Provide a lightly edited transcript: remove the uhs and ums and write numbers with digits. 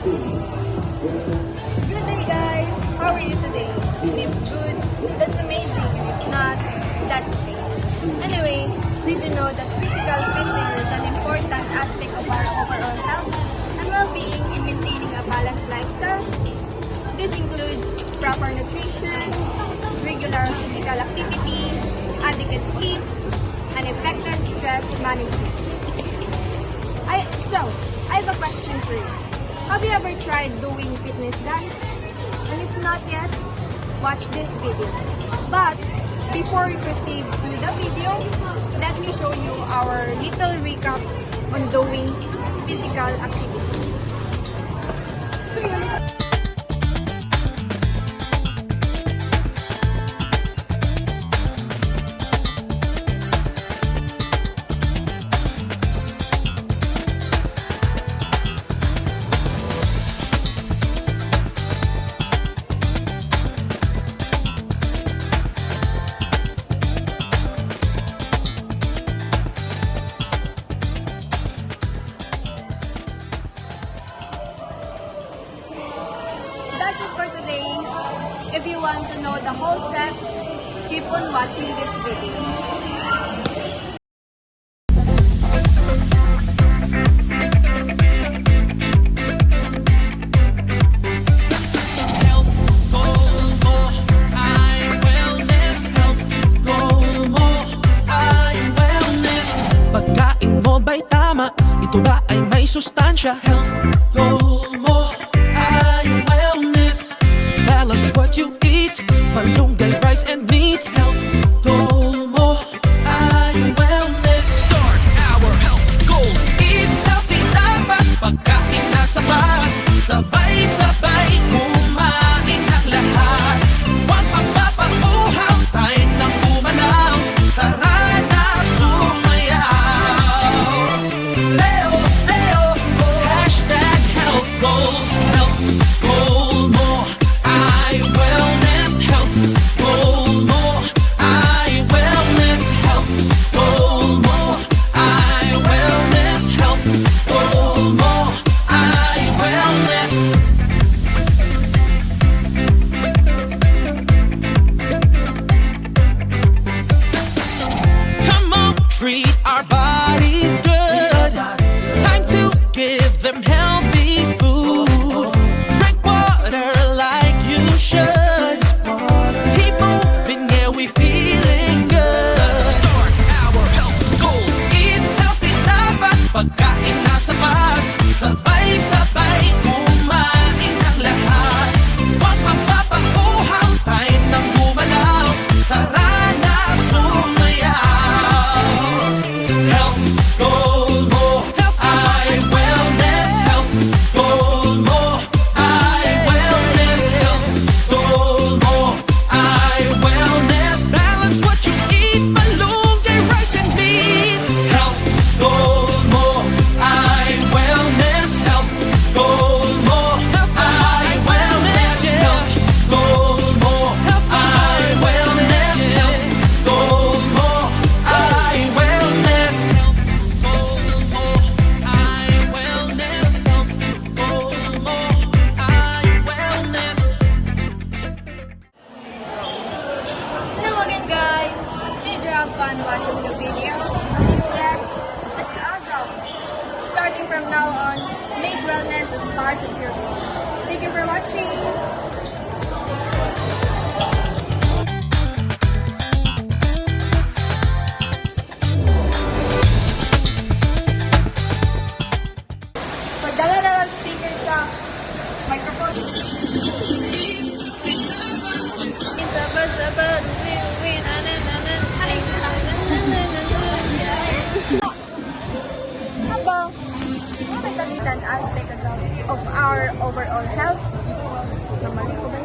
Good day, guys! How are you today? If good, that's amazing. If not, that's okay. Anyway, did you know that physical fitness is an important aspect of our overall health and well-being in maintaining a balanced lifestyle? This includes proper nutrition, regular physical activity, adequate sleep, and effective stress management. I have a question for you. Have you ever tried doing fitness dance? And if not yet, watch this video. But before we proceed to the video, let me show you our little recap on doing physical activities. That's it for today. If you want to know the whole steps, keep on watching this video. Pagkain mo ba'y tama? Ito ba ay may sustansya? Health goal mo ay wellness. Balance what you eat, malunggay, rice and meat. Health goal mo ay wellness. Start our health goals. Eat healthy, dapat pagkain na sapat. Sabay-sabay kumain ang lahat. Huwag magpapauhaw, tayo nang gumalaw. Tara na sumayaw. Leo, Leo, hashtag health goals. Health goal mo ay wellness. Health goal mo ay wellness. Health goal mo ay wellness. Health goal mo ay wellness. Come on, treat our bodies good. Time to give them healthy food. Drink water like you should. Keep moving, yeah, we feeling good. Start our health goals. Eat healthy, dapat pagkain na sapat. Sabay-sabay kumain ang lahat. Huwag magpapauhaw, tayo nang gumalaw. Tara na sumayaw. Health goal mo ay wellness. Health goal mo ay wellness. Health goal mo ay wellness. Balance what you eat, malunggay, rice and meat. Health goal mo ay wellness. Health goal mo ay wellness. Health goal mo ay wellness. Health goal mo ay wellness. Health goal mo ay wellness. Health goal mo ay wellness. Hello again, guys! Did you have fun watching the video? Yes, that's awesome! Starting from now on, make wellness as part of your goal. Thank you for watching! Pagdala na lang speaker sa microphone. About an aspect of our overall health. Namali ko ba?